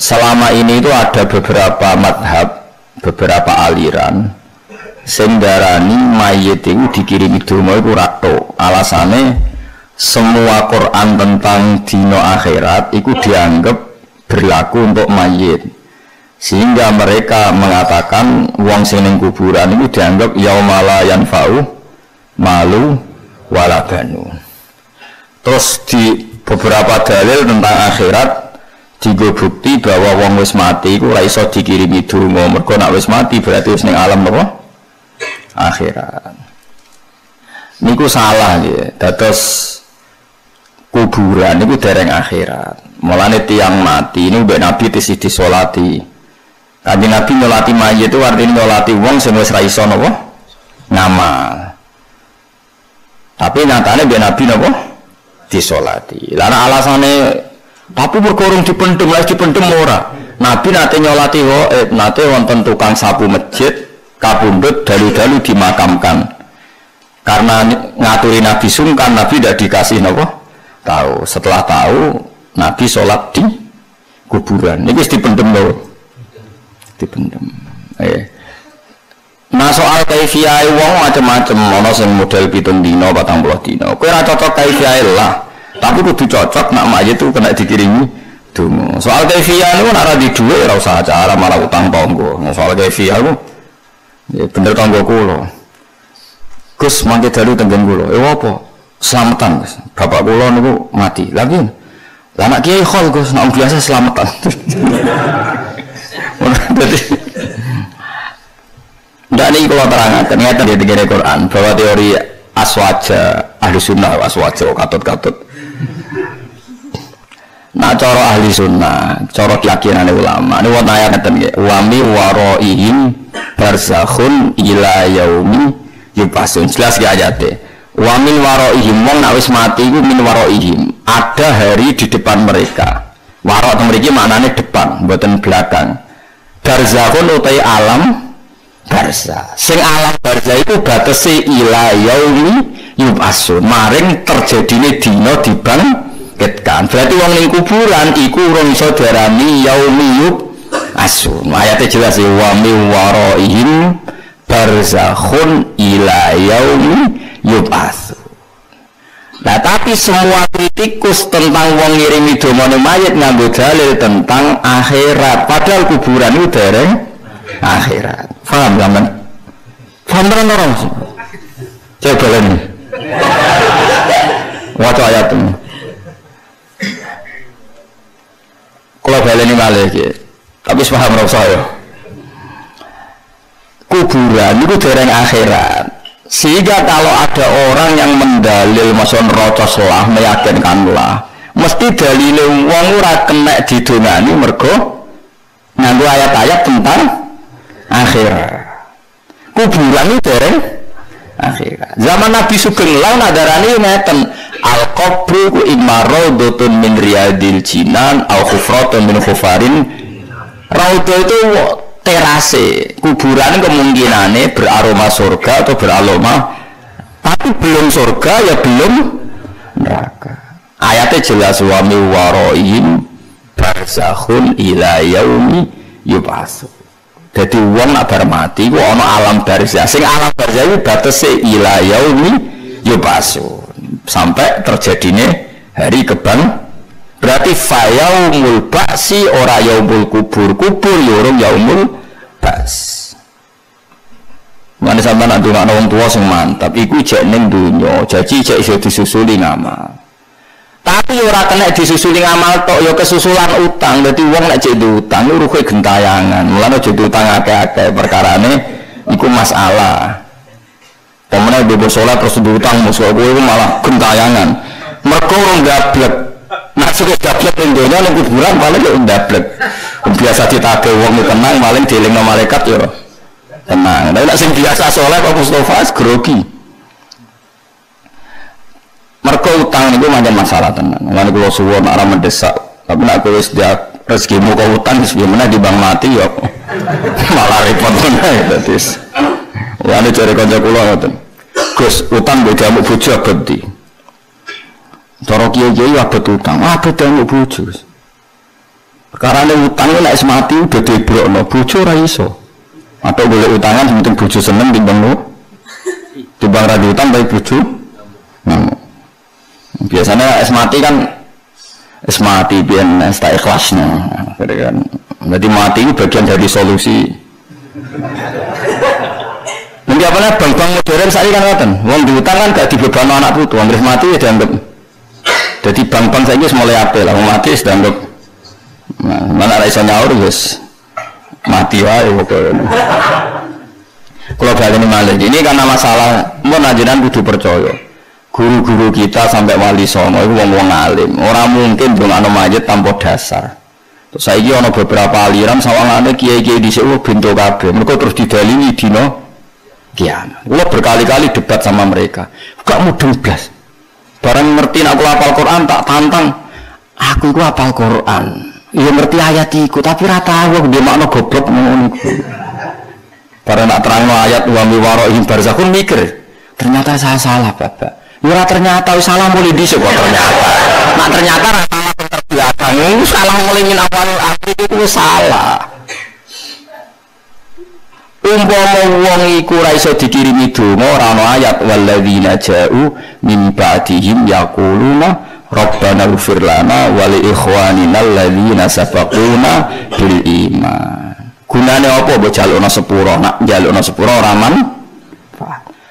selama ini itu ada beberapa madhab, beberapa aliran sing darani mayit itu dikirimi donga iku ratok. Alasane semua Quran tentang dino akhirat itu dianggap berlaku untuk mayit, sehingga mereka mengatakan wong sing ning kuburan itu dianggap yaumala yanfa'u malu wala banun. Terus di beberapa dalil tentang akhirat digo bukti bahwa wong wis mati iku ora iso dikirimi donga, mergo nek wis mati berarti wis ning alam apa? Akhirat. Niku salah nggih. Dados kuburan niku dereng akhirat. Mulane tiyang mati ini mbek Nabi tisih disolati. Kanjeng Nabi nyolati mayit itu artinya nyolati wong sing wis ra iso napa? Ngamal. Tapi nyatane mbek Nabi napa? Disolati. Lah alasane tapi berkorong dipendem, lagi dipendem ora. Nabi nate nyolati nate wonten tukang sapu masjid kapundhut dalu-dalu dimakamkan. Karena ngaturi Nabi sungkan, Nabi tidak dikasih napa? Tahu. Setelah tahu, Nabi sholat di kuburan. Ini dipendem lho. Dipendem. Nah soal kaifiyah wong macam-macam, ana sing model 7 dina, 40 dina. Kowe ora cocok kaifiyah lah. Tapi kudu cocok nak mayit itu kena dikirimi donga. Soal kaifiyah niku nek ora di dhuwit ora usah acara malah utang tangga. Soal kaifiyah ku ya bener tangga kula. Gus mangke dalu tenggen kula. Apa? Selamatan, Gus. Bapak kula niku mati. Lha piye? Lah anak kiai khol Gus, nek biasa selamatan. Dadi ndak niki kula terangaken ngeten di tengene Quran bahwa teori aswaja ahli sunnah aswaja katut-katut. Nah cara ahli sunnah, cara keyakinan ulama, ini wonten ayat ngeten nggih, wa mi waraihim barzakhun ila yaumi yub'atsun. Jelas ki ayate. Wa min waraihim wong nek wis mati iku min waraihim, ada hari di depan mereka. Wara mriki maknane depan, mboten belakang. Barzakhun utai alam barza. Sing alam barza itu batese ila yaumi yub'atsun. Maring terjadine dina dibangkitkan. Berarti wong ning kuburan iku urung iso diarani yaumi yub'atsun. Ayate jelas wa mi waraihim barzakhun ila yaumi yub'atsun. Nah tapi semua kritikus tentang wong ngirimi domane mayit nganggo dalil tentang akhirat, padahal kuburan itu dereng akhirat. Paham kan? Paham kan orang? Coba lagi. Waca ayat ini. Kalau baleni malih iki. Tapi paham ora usah ya. Kuburan itu dereng akhirat. Sehingga kalau ada orang yang mendalil maksud rocoslah meyakinkanlah, mesti dalile wong ora kena didongani mergo nganggo ayat-ayat tentang akhirat. Kuburan itu dereng akhirat. Zaman Nabi Sugeng lan adarane ngeten, al-qabru ku imma raudhatun min riyadil jinan au khufratun min khufarin. Raudhah itu terase, kuburan kemungkinannya beraroma surga atau beraroma, tapi belum surga ya belum neraka. Ayatnya jelas wa mi waraihim barzakhun ila yaumi yub'atsun. Jadi wong nak bar mati ku ana alam barzah. Sing alam barzah iku batese ila yaumi yub'atsun. Sampai terjadine hari kebang. Berarti fayaumul ba'si ora yaumul kubur. Kubur ya urung yaumul ba's. Mane sampeyan nak ndongakno wong tuwa sing mantap iku jek ning donya, janji jek iso disusuli ngamal. Tapi ora kena disusuli ngamal tok ya kesusulan utang. Dadi wong nek jek utang ruhe gentayangan. Mulane aja utang akeh-akeh perkarane iku masalah. Pemene bebas salat terus diutang musuh kowe malah gentayangan. Mergo ora gablek. Nak suka gablek ning donya ning kuburan paling yo gablek. Biasa ditagih wong tenang paling dielingno malaikat yo tenang. Nek sing biasa saleh kok Mustofa grogi. Mergo utang niku pancen masalah tenan. Lan kula suwun ora mendesak, tapi nek kowe wis rezekimu kok utang wis meneh di bang mati yo malah repot meneh dadi. Wani cari kanca kula ngoten. Gus, utang beda mbok bojo abdi. Cara kiai-kiai abot utang, abot mbok bojo. Perkara ini utang nek wis mati udah debrokno bojo ora iso. Atau boleh utangan penting bojo seneng timbang lo. Timbang ra utang bae bojo. Biasanya es mati kan es mati biar es tak ikhlasnya. Kan. Jadi mati itu bagian dari solusi. Nanti apa nih bank-bank modern saya kan ngoten. Wong diutang kan gak dibebani anak putu. Wong mati ya dianggap. Jadi bank-bank saya ini mulai apel lah. Wong mati sudah dianggap. Nah, mana ada iso nyaur guys. Mati wae pokoknya. Kalau balik ini malah ini karena masalah mau najiran kudu percaya. Guru-guru kita sampai wali songo itu wong-wong alim. Orang mungkin dongakno mayit tanpa dasar. Terus saiki ana beberapa aliran sawangane kiai-kiai dhisik bento kabeh. Mereka terus didalili dino kiamat. Kula berkali-kali debat sama mereka. Gak mudeng blas. Barang ngerti nek aku hafal Quran tak tantang. Aku iku hafal Quran. Iya ngerti ayat iku tapi ra tahu dia makna goblok ngono iku. Barang nak terangno ayat wa mi waraihim barzakhun mikir. Ternyata saya salah, Bapak. Ya ternyata salah mulai dhisik kok ternyata. Nak ternyata ra salah terbelakang. Salah mulai min awal akhir itu salah. Umpama wong iku ra iso dikirimi donga ora ana ayat walladzina ja'u min ba'dihim yaquluna rabbana ighfir lana wa li ikhwanina alladzina sabaquna bil iman. Gunane apa mbok jalukna sepuro? Nak jalukna sepuro ora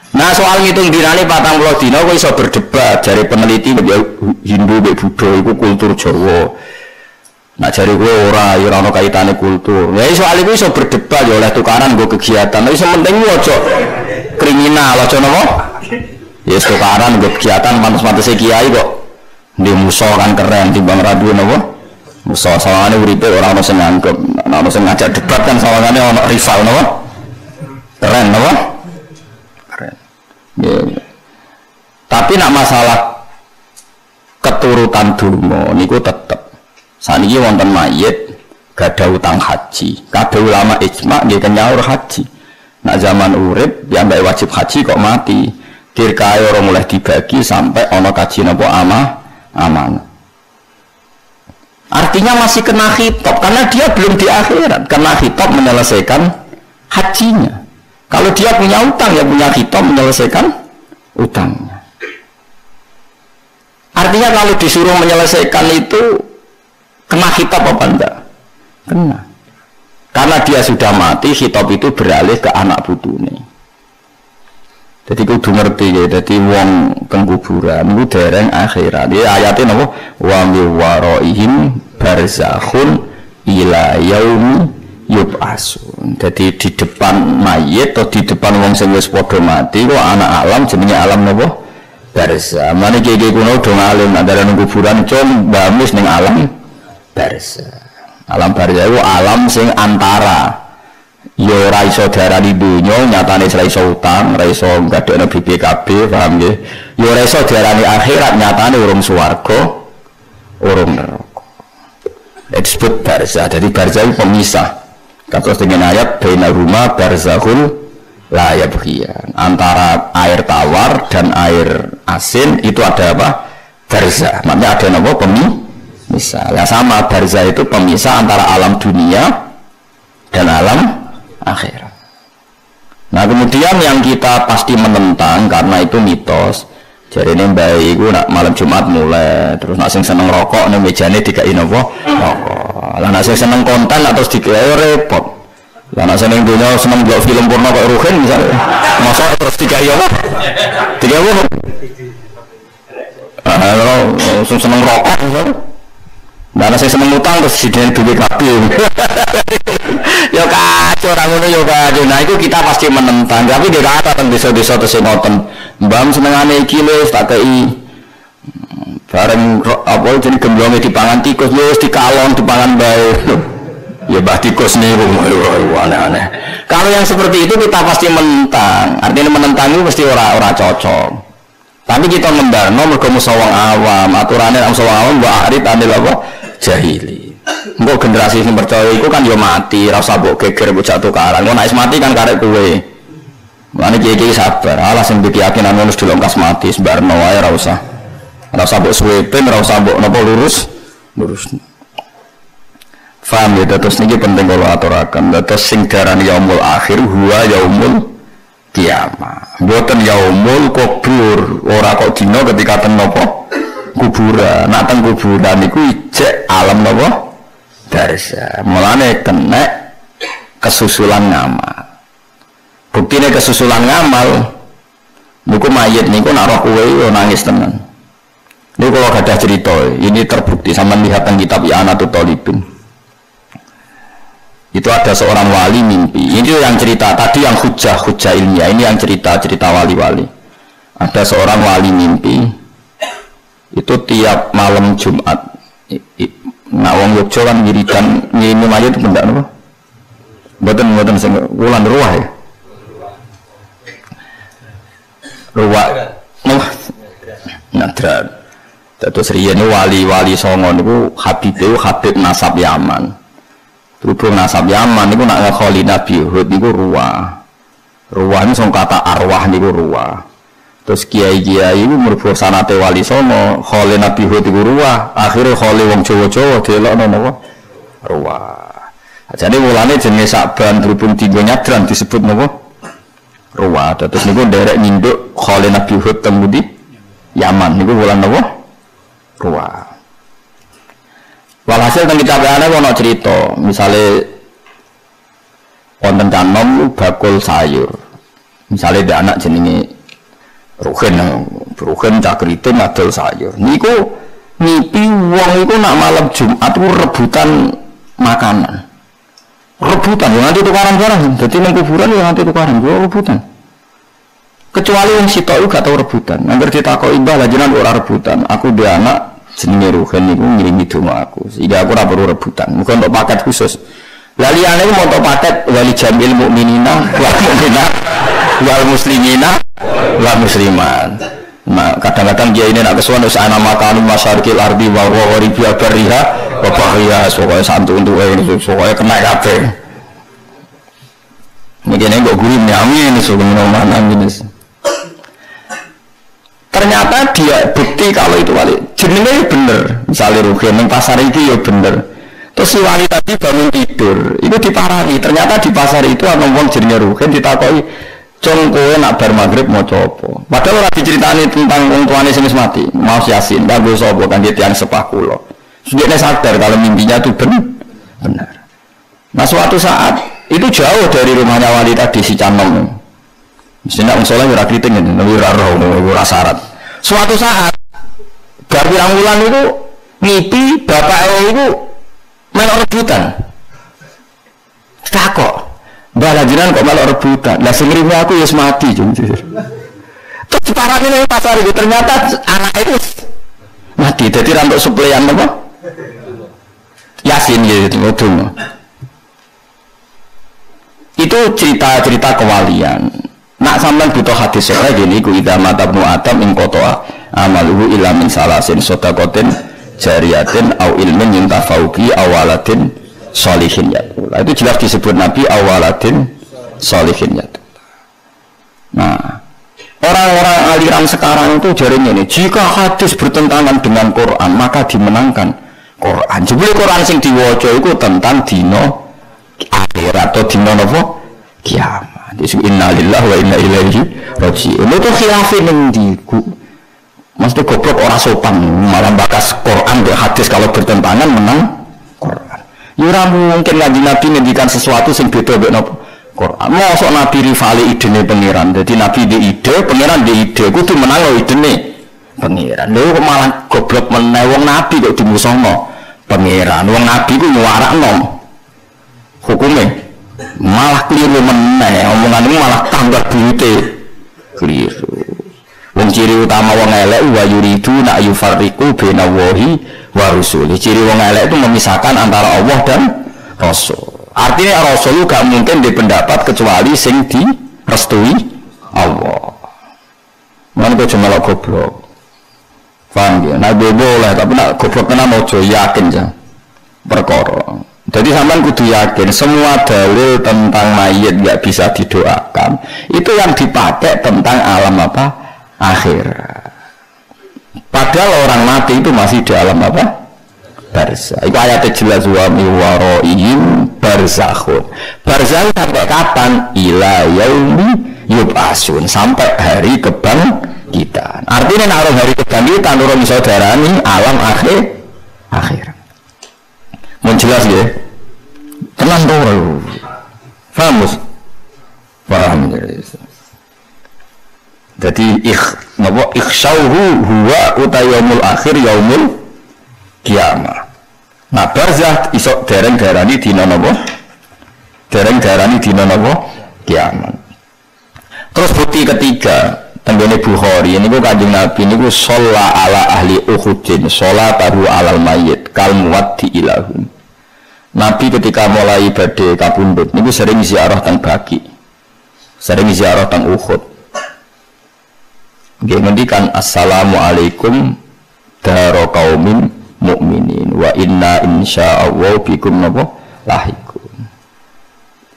Nah soal ngitung dinane 40 dina kowe iso berdebat dari peneliti Hindu mbek Buddha iku kultur Jawa. Nah jare kowe ora ana kaitane kultur. Ya soal iku iso berdebat ya oleh tukaran nggo kegiatan. Tapi sementing ojo kriminal aja napa? Ya tukaran nggo kegiatan pantes-pantese kiai kok. Ndi musuh kan keren timbang ra duwe napa? Musuh sawangane uripe ora ana sing nganggep. Ana sing ngajak debat kan sawangane ana rival napa? Keren napa? Ya. Tapi nak masalah keturutan donga niku tetep saniki wonten mayit gada utang haji. Kabeh ulama ijma nggih kenyaur haji. Nak zaman urip piyambake wajib haji kok mati. Dirkae ora mulai dibagi sampai ana kaji napa amanah. Artinya masih kena khitab karena dia belum di akhirat. Kena khitab menyelesaikan hajinya. Kalau dia punya utang, ya punya khitab menyelesaikan utangnya. Artinya kalau disuruh menyelesaikan itu kena khitab apa enggak? Kena. Karena dia sudah mati, khitab itu beralih ke anak putune. Jadi kudu ngerti ya, jadi wong pengkuburan itu dereng akhirat. Ya ayatnya napa? Wa mi waraihim barzakhun ila yaumi yub'asun. Jadi di depan mayit atau di depan wong sing wis padha mati kok anak alam jenenge alam napa? Barzakh. Mane kiye kuno do ngalim antara nang kuburan con bamus ning alam barzakh. Alam barzakh iku alam sing antara ya ora iso diarani donya, nyatane ora iso utang, ora iso ngadekno BPKB, paham nggih? Ya ora iso diarani akhirat, nyatane urung swarga, urung neraka. Disebut barzakh. Jadi barzakh itu pemisah. Kados dengan ayat bainahuma barzakhul la yabghiyan. Antara air tawar dan air asin itu ada apa? Barzakh. Maknanya ada apa? Pemisah. Ya sama, barzakh itu pemisah antara alam dunia dan alam akhirat. Nah kemudian yang kita pasti menentang karena itu mitos. Jadi ini baik, itu nak malam Jumat mulai, terus nak sing seneng rokok, nih mejane dikai nopo rokok. Lah nak sing seneng konten atau dikai repot. Lah nak seneng dunia seneng buat film porno kayak Ruhin misalnya, masa terus dikai apa? Dikai apa? Kalau seneng rokok, misalnya. Nah saya seneng utang terus disediain BPKB. Yo kacau orang itu yo kacau. Nah itu kita pasti menentang. Tapi dia kata tentang desa-desa tersengoten. Mbam senengane iki lho tak kei. Bareng apa jadi gemblonge dipangan tikus wis dikalon dipangan bae. Ya bah tikus niku aneh-aneh. Kalau yang seperti itu kita pasti menentang. Artinya menentang itu mesti ora cocok. Tapi kita ngembarno mergo musa wong awam, aturane wong awam mbok arit anil apa jahili. Mbok generasi sing percaya iku kan yo mati, ora usah mbok geger bocah tukaran. Ngono nek mati kan karek kowe. Mane iki sabar. Alah sing dikeyakinan ngono dilongkas mati sembarno wae ora usah. Ora usah mbok suwepen, ora usah mbok napa lurus. Faham ya, terus ini penting kalau aturakan. Terus sing darani yaumul akhir huwa yaumul kiamah. Mboten yaumul kubur. Ora kok dina ketika teng napa kuburan. Nak teng kuburan iku ijek alam napa darsa. Mulane kena kesusulan ngamal. Buktine kesusulan ngamal niku mayit niku nak roh kowe yo nangis tenan. Niku kalau ada cerita, ini terbukti sama lihat kitab I'anatul Talibin. Itu ada seorang wali mimpi. Ini yang cerita tadi yang hujah ilmiah. Ini yang cerita wali-wali. Ada seorang wali mimpi. Itu tiap malam Jumat. Nah, wong Yogyo kan wiridan ngirim aja itu benda apa? Mboten sing wulan ruwah ya. Ruwah. Nadran. Terus riyen wali-wali songo niku Habib nasab Yaman. Berhubung nasab Yaman niku nak ngekholi Nabi Hud niku ruwah. Ruwah ini song kata arwah niku ruwah. Terus kiai-kiai itu merubah sanate wali songo kholi Nabi Hud niku ruwah. Akhirnya kholi wong Jawa-Jawa delokno napa? Ruwah. Jadi mulane jenenge Sa'ban berhubung tiga nyadran disebut napa? Ruwah. Terus niku nderek nyinduk kholi Nabi Hud teng di Yaman niku wulan napa? Ruwah. Walhasil teng kitab ana ono cerita, misale wonten canom bakul sayur. Misale ada anak jenenge Ruhin cakritin ngadol sayur. Niku ngipi wong iku nak malam Jumat ku rebutan makanan. Rebutan yo nganti tukaran barang. Dadi nang kuburan yo nganti tukaran, yo rebutan. Kecuali wong sitok iku gak tau rebutan. Angger ditakoki mbah jenengan ora rebutan. Aku duwe anak jenenge Ruhin niku ngiringi donga aku sehingga aku ora perlu rebutan muga untuk paket khusus lah liyane iku montok paket wali jamil mukminina wal mukminat wal muslimina wal muslimat. Nah kadang-kadang dia ini nak kesuwen wis ana makan masyarikil ardi wa gharibiya bariha wa bahriha pokoke santu untuk pokoke kena kabeh mungkin kok guru nyami ini sudah mana jenis. Ternyata dia bukti kalau itu wali jenenge bener misalnya Ruhin yang pasar itu ya bener terus si wali tadi bangun tidur itu diparani ternyata di pasar itu ada ngomong jenenge Ruhin ditakoi cung kowe nak bar maghrib mau copo padahal ora diceritani tentang wong tuane sing wis mati mau Yasin kanggo sapa kan tiyang sepah kula dia sadar kalau mimpinya itu benar nah suatu saat itu jauh dari rumahnya wali tadi si Canom. Mestinya orang soleh ora kriting kan, ora syarat. Suatu saat, bar pirang wulan itu ngipi bapaknya itu melok rebutan. Takok, mbah lanjutan kok melok rebutan. Lah sing ngrime aku wis mati terus diparani nang pasar itu ternyata anak itu mati. Jadi rambut suplean apa? Yasin gitu ngudung. Itu cerita-cerita kewalian. Nak sampean butuh hadis sahih gini ku idza mata ibnu adam ing qata amaluhu illa min salasin sadaqatin jariyatin au ilmin yuntafauki awaladin sholihin yaqul. Itu jelas disebut Nabi awaladin sholihin yaqul. Nah, orang-orang aliran sekarang itu jarinya ini jika hadis bertentangan dengan Quran maka dimenangkan Quran. Jebule Quran sing diwaca iku tentang dino akhirat atau dino napa? Kiamat. Innalillahi wa inna ilaihi raji'un. Itu khilafin yang diku. Maksudnya goblok orang sopan malah bakas Quran dan hadis kalau bertentangan menang Quran. Ya mungkin ngaji Nabi ngendikan sesuatu sing beda mbek napa Quran. Mosok Nabi rivali idene pangeran. Jadi Nabi di ide, pangeran di ide kudu menang lo idene pangeran. Lha kok malah goblok meneh wong Nabi kok dimusuhno pangeran. Wong Nabi ku nyuarakno hukume. Malah keliru meneh omonganmu malah tambah buyute keliru. Wong ciri utama wong elek wa yuridu na yufarriqu baina wahi wa rusuli. Ciri wong elek itu memisahkan antara Allah dan Rasul. Artinya Rasul gak mungkin dipendapat kecuali sing direstui Allah. Mana kok cuma lo goblok. Paham ya? Nah boleh tapi nak goblok tenan ojo yakin aja perkara. Jadi sampean kudu yakin semua dalil tentang mayit nggak bisa didoakan itu yang dipakai tentang alam apa akhir. Padahal orang mati itu masih di alam apa barzah. Iku ayatnya jelas wa mi waraihim barzakhun. Barzah sampai kapan? Ila yaumi yub'asun, sampai hari kebangkitan. Artinya nak hari kebangkitan urung iso darani alam akhir. Mun jelas ya. Tenang dulu. Paham? Paham. Jadi ikhsyauhu huwa utayaumul akhir yaumul kiamah. Nah barzah isok dereng-derani dina napa? Dereng-derani dina napa? Kiamat. Terus bukti ketiga tenggene Bukhari ini ku Kanjeng Nabi niku sholla ala ahli Uhudin sholatahu alal mayyit kal muwaddi ilahum. Nabi ketika mulai badhe kapundhut niku sering ziarah teng Baqi. Sering ziarah teng Uhud. Nggih ngendikan assalamualaikum daro qaumin mukminin wa inna insyaallah bikum napa lahikum.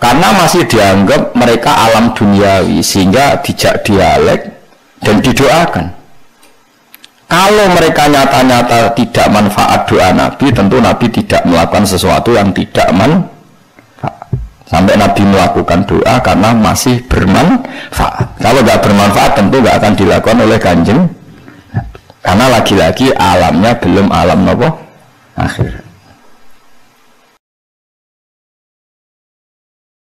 Karena masih dianggap mereka alam duniawi sehingga dijak dialek dan didoakan. Kalau mereka nyata-nyata tidak manfaat doa Nabi, tentu Nabi tidak melakukan sesuatu yang tidak manfaat. Sampai Nabi melakukan doa karena masih bermanfaat. Kalau nggak bermanfaat tentu nggak akan dilakukan oleh Kanjeng Nabi. Karena lagi-lagi alamnya belum alam apa? Akhir.